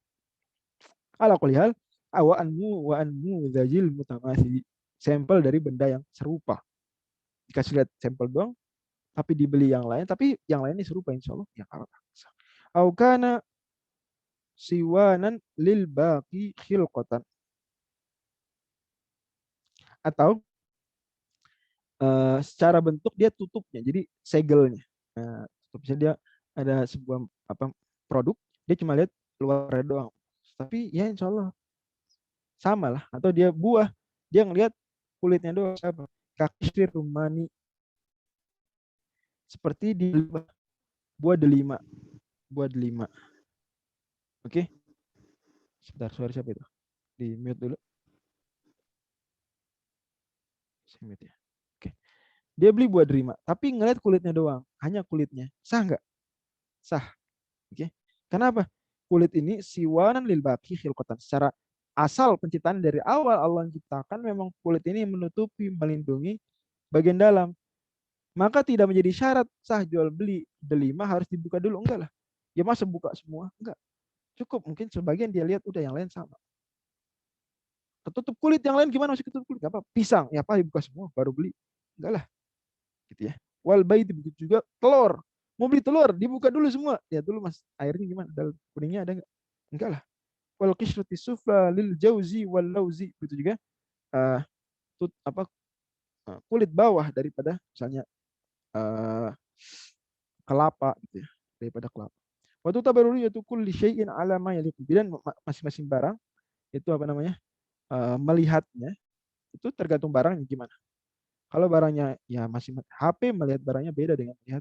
Ala kulli hal wa anmu zajil mutamatsili, sampel dari benda yang serupa, dikasih lihat sampel doang tapi dibeli yang lain, tapi yang lain ini serupa insya Allah ya kalau au kana siwanan lil baqi khilqatan, atau secara bentuk dia tutupnya, jadi segelnya. Tutupnya dia ada sebuah produk, dia cuma lihat luarnya doang. Tapi ya insya Allah sama lah. Atau dia buah, dia ngelihat kulitnya doang. Kaki rumani, seperti di buah delima. Oke. Sebentar, suara siapa itu? Di mute dulu. Saya mute ya. Oke. Dia beli buah delima, tapi ngelihat kulitnya doang, hanya kulitnya. Sah nggak? Sah. Oke. Kenapa? Kulit ini siwanan lil baqi khilqatan. Secara asal penciptaan dari awal Allah menciptakan memang kulit ini menutupi, melindungi bagian dalam. Maka tidak menjadi syarat sah jual beli delima harus dibuka dulu, enggak lah. Ya masa buka semua? Enggak. Cukup mungkin sebagian dia lihat udah yang lain sama. Ketutup kulit yang lain gimana masih ketutup kulit? Apa? Pisang, ya apa dibuka semua baru beli? Enggak lah. Gitu ya. Wal bait begitu juga telur. Mau beli telur, dibuka dulu semua. Lihat dulu Mas, airnya gimana? Dalam kuningnya ada enggak? Enggak lah. Wal qishrati sufla lil jauzi wal lauzi, begitu juga kulit bawah daripada misalnya kelapa gitu ya, daripada kelapa. Waktu tabaruri yaitu kulli syai'in ala ma yaliqu, dan masing-masing barang itu apa namanya? melihatnya itu tergantung barangnya gimana. Kalau barangnya ya masih HP, melihat barangnya beda dengan melihat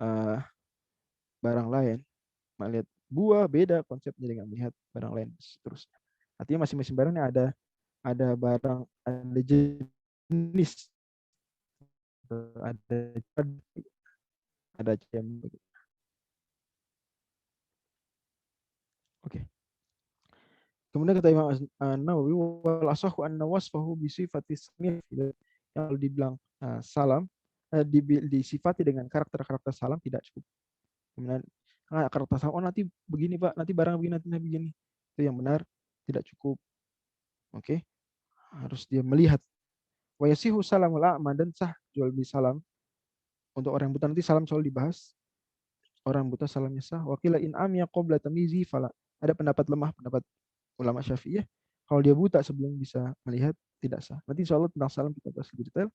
eh, barang lain. Melihat buah beda konsepnya dengan melihat barang lain seterusnya. Artinya masing-masing barangnya ada barang, ada jenis, ada jam. Oke. Kemudian kata Imam Nawawi, wal asahu anna wasfahu bi sifatis yang dibilang salam disifati dengan karakter-karakter salam tidak cukup. Kemudian karakter salam, oh nanti begini Pak, nanti barang begini, nanti begini. Itu yang benar, tidak cukup. Oke. Harus dia melihat. Wa yasihu salamul a'ma, dan sah jual beli salam. Untuk orang buta nanti salam selalu dibahas. Orang buta salamnya sah. Wakila in amya qabla tamizi fala. Ada pendapat lemah, pendapat ulama Syafi'iyah, kalau dia buta sebelum bisa melihat tidak sah. Nanti insya Allah tentang salam kita bahas lebih detail.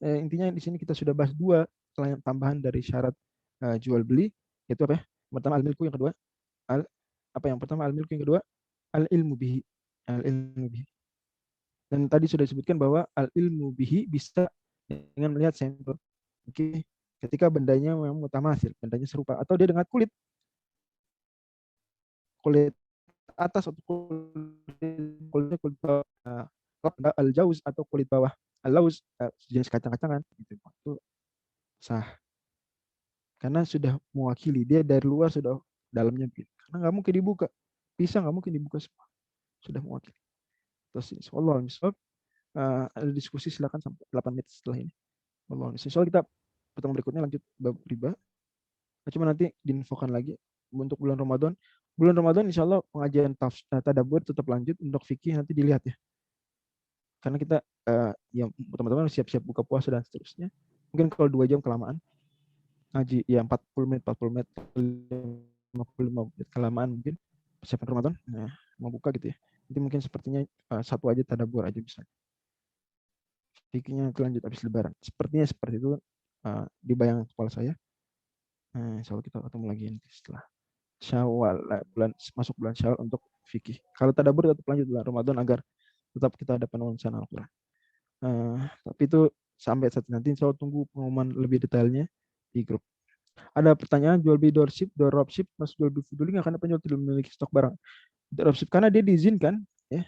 Intinya di sini kita sudah bahas dua tambahan dari syarat jual beli, yaitu apa ya? Pertama al-milku, yang kedua yang pertama al-milku, yang kedua al-ilmu bihi. Al-ilmu bihi. Dan tadi sudah disebutkan bahwa al-ilmu bihi bisa dengan melihat sampel. Oke. Ketika bendanya memang mutamasil, bendanya serupa, atau dia dengan kulit atas atau kulit bawah, al-jauz atau kulit bawah al-lauz, jenis kacang-kacangan gitu. Itu sah. Karena sudah mewakili, dia dari luar sudah dalamnya begini. Karena nggak mungkin dibuka. Pisang nggak mungkin dibuka semua. Sudah mewakili. Terus wallahu a'lam. Ada diskusi silakan sampai 8 menit setelah ini. Wallahu a'lam. Soal kita pertemuan berikutnya lanjut bab riba. Cuma nanti diinfokan lagi untuk bulan Ramadan. Bulan Ramadan insya Allah pengajian tadabbur tetap lanjut, untuk fikih nanti dilihat ya. Karena kita ya teman-teman siap-siap buka puasa dan seterusnya. Mungkin kalau 2 jam kelamaan. Ngaji ya 40 menit, 50 menit kelamaan mungkin. Persiapan Ramadan, nah, mau buka gitu ya. Nanti mungkin sepertinya satu aja tadabbur aja bisa. Fikihnya lanjut habis lebaran. Sepertinya seperti itu di bayangan kepala saya. Insya Allah kita ketemu lagi nanti setelah Syawal, masuk bulan Syawal untuk fikih. Kalau tadabbur tetap lanjut bulan Ramadan agar tetap kita ada penulisan Al-Quran. Tapi itu sampai saat nanti insya Allah tunggu pengumuman lebih detailnya di grup. Ada pertanyaan, jual beli dropship masuk jual beli fuduli nggak? Karena penjual tidak memiliki stok barang. Dropship karena dia diizinkan ya.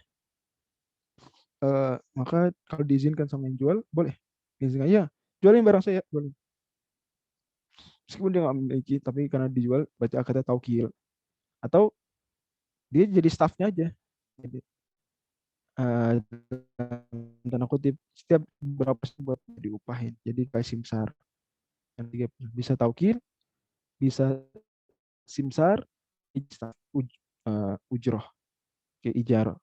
Maka kalau diizinkan sama yang jual boleh. Diizinkan ya, jualin barang saya, boleh. Meskipun dia nggak memiliki, tapi karena dijual berarti akadnya taukil. Atau dia jadi staffnya aja. Jadi, tanda kutip setiap berapa buat diupahin. Jadi kayak simsar. Yang bisa taukil, bisa simsar, ujroh, kayak ijarah.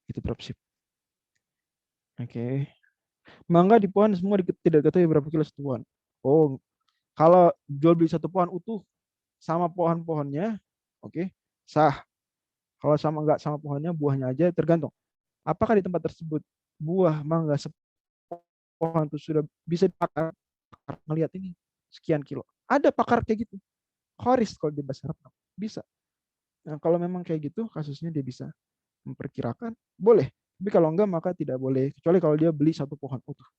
Itu dropship. Oke. Mangga di pohon semua tidak ketahui berapa kilo satu pohon. Oh, kalau jual beli satu pohon utuh sama pohon-pohonnya, oke, sah. Kalau sama enggak sama pohonnya, buahnya aja tergantung. Apakah di tempat tersebut buah mangga sepohon itu sudah bisa dipakar, melihat ini sekian kilo. Ada pakar kayak gitu. Khoris kalau di bahasa Arab bisa. Nah, kalau memang kayak gitu kasusnya dia bisa memperkirakan, boleh. Tapi kalau enggak maka tidak boleh. Kecuali kalau dia beli satu pohon utuh.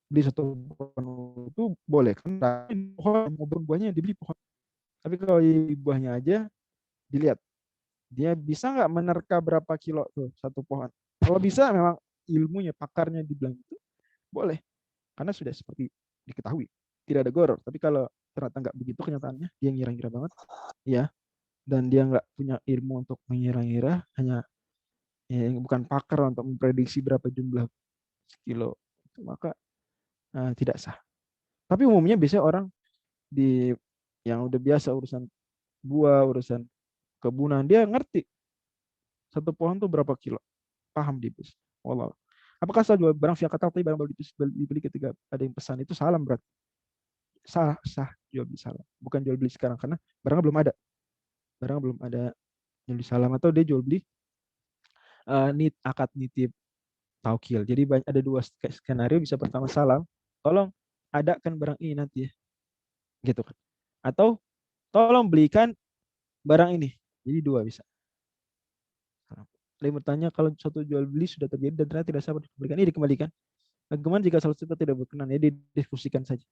Beli satu pohon utuh boleh. Karena pohon maupun buahnya dibeli pohon. Tapi kalau buahnya aja dilihat. Dia bisa nggak menerka berapa kilo tuh satu pohon. Kalau bisa memang ilmunya, pakarnya dibilang itu, boleh. Karena sudah seperti diketahui. Tidak ada goror. Tapi kalau ternyata nggak begitu kenyataannya, dia ngira-ngira banget. Ya. Dan dia nggak punya ilmu untuk mengira-ngira, hanya bukan pakar untuk memprediksi berapa jumlah kilo, maka tidak sah. Tapi umumnya biasanya orang yang udah biasa urusan buah, urusan kebunan, dia ngerti satu pohon tuh berapa kilo, paham dia bis. Wallah. Apakah salah jual barang via kata barang baru dibeli ketika ada yang pesan itu salam berarti? Sah jual beli salam, bukan jual beli sekarang karena barangnya belum ada. Barang belum ada jual beli salam, atau dia jual beli akad nitip taukil. Jadi ada 2 skenario. Bisa pertama salam, tolong adakan barang ini nanti ya, gitu kan. Atau tolong belikan barang ini. Jadi 2 bisa. Ada yang bertanya kalau suatu jual beli sudah terjadi dan ternyata tidak sabar dikembalikan. Ini dikembalikan. Bagaimana jika salah satu tidak berkenan? Ya didiskusikan saja.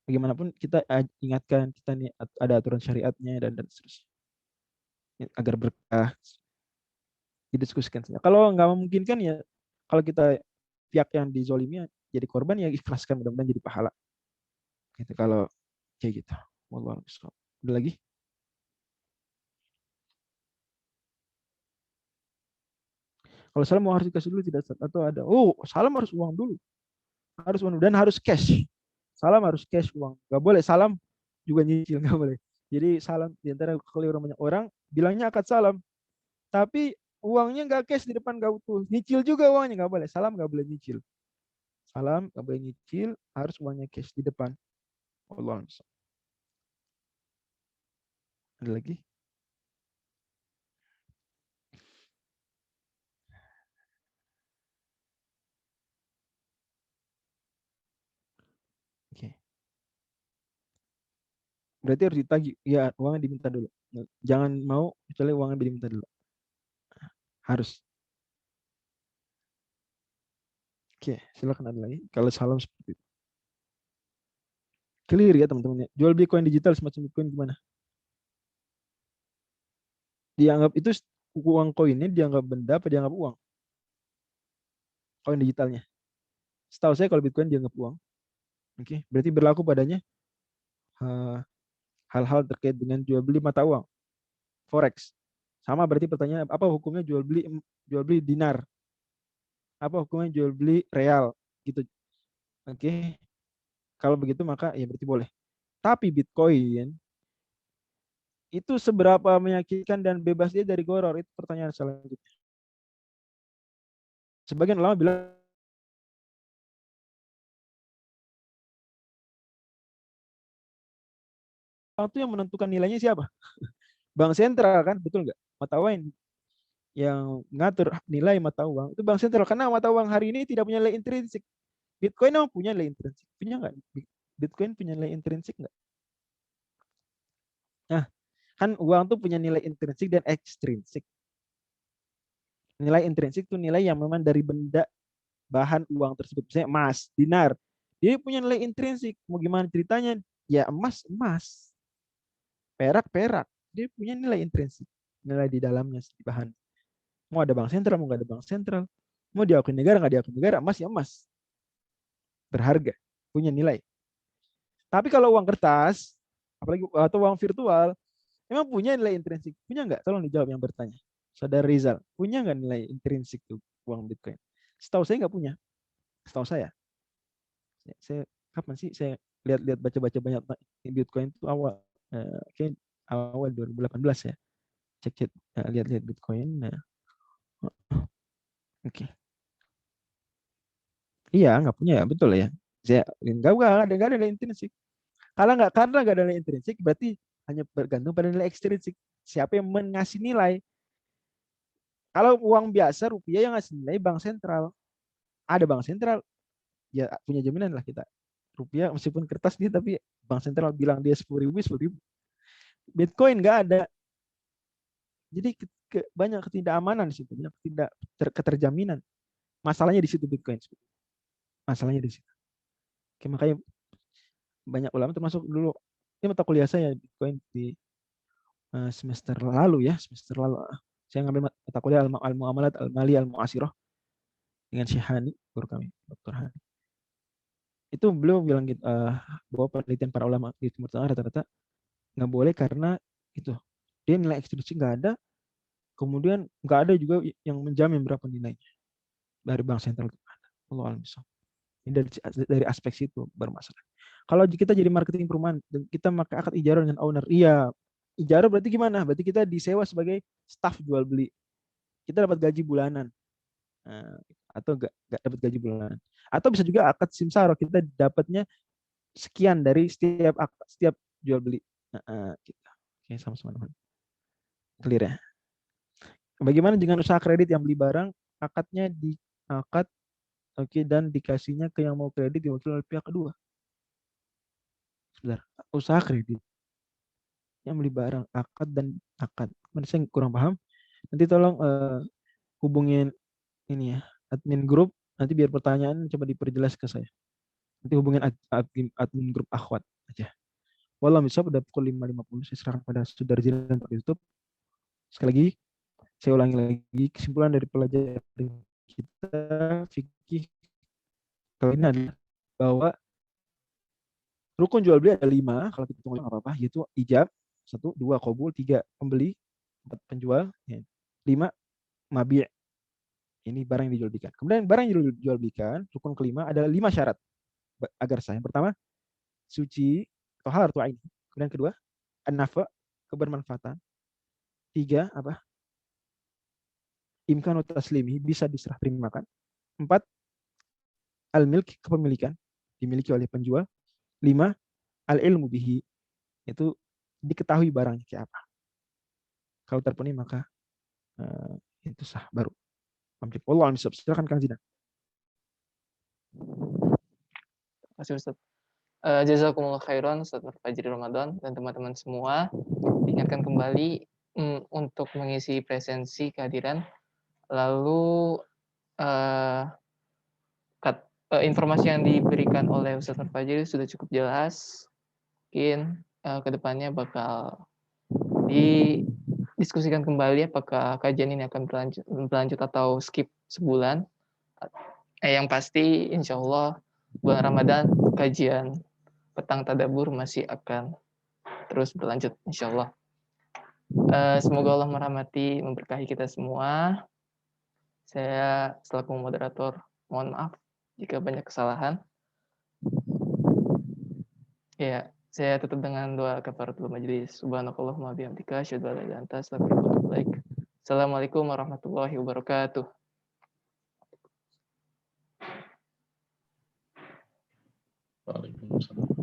Bagaimanapun kita ingatkan kita nih ada aturan syariatnya dan seterusnya. Agar berkah didiskusikan saja. Kalau nggak memungkinkan ya kalau kita pihak yang dizolimi jadi korban ya ikhlaskan mudah-mudahan jadi pahala. Gitu kalau kayak gitu. Wallahu a'lam. Ada lagi? Kalau salam mau harus dikasih dulu tidak atau ada. Oh, salam harus uang dulu. Harus uang dulu dan harus cash. Salam harus cash uang. Gak boleh salam juga nyicil, gak boleh. Jadi salam di antara keliru banyak orang bilangnya akad salam, tapi uangnya nggak cash di depan gak utuh. Nyicil juga uangnya nggak boleh. Salam nggak boleh nyicil. Salam nggak boleh nyicil, harus uangnya cash di depan. Allah. Ada lagi? Oke. Berarti harus ditagih. Ya, uangnya diminta dulu. Jangan mau kecuali uangnya diminta dulu. Harus. Oke, silakan ada lagi. Kalau salam seperti itu. Clear ya teman-teman. Jual beli koin digital semacam Bitcoin gimana? Dianggap itu uang koinnya dianggap benda apa dianggap uang? Koin digitalnya. Setahu saya kalau Bitcoin dianggap uang. Oke, berarti berlaku padanya hal-hal terkait dengan jual beli mata uang, forex. Sama berarti pertanyaan apa hukumnya jual beli dinar? Apa hukumnya jual beli real gitu. Oke. Kalau begitu maka ya berarti boleh. Tapi Bitcoin itu seberapa meyakinkan dan bebas dia dari goror? Itu pertanyaan selanjutnya. Sebagian ulama bilang itu yang menentukan nilainya siapa? Bank sentral kan, betul nggak? Mata uang yang ngatur nilai mata uang itu bank sentral karena mata uang hari ini tidak punya nilai intrinsik. Bitcoin emang punya nilai intrinsik? Punya nggak? Bitcoin punya nilai intrinsik nggak? Nah, kan uang tuh punya nilai intrinsik dan ekstrinsik. Nilai intrinsik itu nilai yang memang dari benda bahan uang tersebut. Misalnya emas, dinar. Dia punya nilai intrinsik. Mau gimana ceritanya? Ya emas, emas. Perak, perak. Dia punya nilai intrinsik. Nilai di dalamnya, di bahan. Mau ada bank sentral, mau nggak ada bank sentral. Mau diakui negara, nggak diakui negara, emas ya emas. Berharga, punya nilai. Tapi kalau uang kertas, apalagi atau uang virtual, emang punya nilai intrinsik? Punya nggak? Tolong dijawab yang bertanya. Saudara Rizal, punya nggak nilai intrinsik tuh uang Bitcoin? Setahu saya nggak punya. Setahu saya. Saya kapan sih saya lihat-lihat baca-baca banyak Bitcoin itu awal kayak awal 2018 ya. Cek lihat-lihat Bitcoin. Nah. Oke. Iya, nggak punya ya, betul ya. Saya nggak ada nilai intrinsik. Kalau nggak karena nggak ada nilai intrinsik, berarti hanya bergantung pada nilai ekstrinsik. Siapa yang mengasih nilai? Kalau uang biasa rupiah yang ngasih nilai bank sentral. Ada bank sentral, ya punya jaminan lah kita. Rupiah meskipun kertas dia tapi bank sentral bilang dia 10.000, 10.000. Bitcoin nggak ada. Jadi banyak ketidakamanan di situ, banyak keterjaminan. Masalahnya di situ Bitcoin. Masalahnya di situ. Oke, makanya banyak ulama termasuk dulu ini mata kuliah saya Bitcoin di semester lalu ya, semester lalu. Saya ngambil mata kuliah Al-Muamalat Al-Mali Al-Mu'asirah dengan Syekh Hani, guru kami, Dr. Hani. Itu beliau bilang gitu, bahwa penelitian para ulama di Timur Tengah rata-rata nggak boleh karena itu dia nilai ekstrinsik nggak ada, kemudian nggak ada juga yang menjamin berapa nilainya dari bank sentral itu ada. Allah alam. Ini dari aspek situ bermasalah. Kalau kita jadi marketing perumahan dan kita pakai akad ijarah dengan owner, iya ijarah berarti gimana? Berarti kita disewa sebagai staff jual beli. Kita dapat gaji bulanan. Nah, atau nggak dapat gaji bulanan. Atau bisa juga akad simsaro kita dapatnya sekian dari setiap jual beli. Kita. Oke, sama-sama teman. Clear ya. Bagaimana dengan usaha kredit yang beli barang, akadnya di akad oke dan dikasihnya ke yang mau kredit diwakili oleh pihak kedua. Sebentar, usaha kredit yang beli barang akad dan akad. Saya kurang paham. Nanti tolong hubungin ini ya, admin grup, nanti biar pertanyaan coba diperjelas ke saya. Nanti hubungin admin grup akhwat aja. Walau misal udah pukul 5.50, saya serahkan pada saudara Jiran Pak YouTube. Sekali lagi, saya ulangi lagi, kesimpulan dari pelajaran kita fikih kali ini adalah bahwa rukun jual beli ada 5, kalau kita tunggu nggak apa-apa, yaitu ijab, 1, 2 qabul, 3 pembeli, 4 penjual, 5 mabi'. Ini barang yang dijual belikan. Kemudian barang yang dijual belikan, rukun kelima adalah 5 syarat agar sah. Yang pertama, suci atau halal atau ain. Kemudian kedua, an-nafa, kebermanfaatan. 3, apa? Imkanu taslimi, bisa diserah terimakan. 4, al-milk, kepemilikan, dimiliki oleh penjual. 5, al-ilmu bihi, itu diketahui barangnya kayak apa. Kalau terpenuhi maka itu sah baru. Allah misal. Silakan Kang Zina. Terima kasih Ustaz. Jazakumullah khairan Ustaz Fajri Ramadan dan teman-teman semua. Diingatkan kembali untuk mengisi presensi kehadiran. Lalu informasi yang diberikan oleh Ustaz Fajri sudah cukup jelas. Mungkin kedepannya bakal didiskusikan kembali apakah kajian ini akan berlanjut atau skip sebulan. Yang pasti insya Allah bulan Ramadan kajian petang tadabbur masih akan terus berlanjut insya Allah. Semoga Allah merahmati, memberkahi kita semua. Saya selaku moderator mohon maaf jika banyak kesalahan. Ya, saya tutup dengan doa kafaratul majelis. Subhanakallahumma bihamdika asyhadu an la ilaha illa anta astaghfiruka wa atubu ilaik. Assalamualaikum warahmatullahi wabarakatuh. Waalaikumsalam.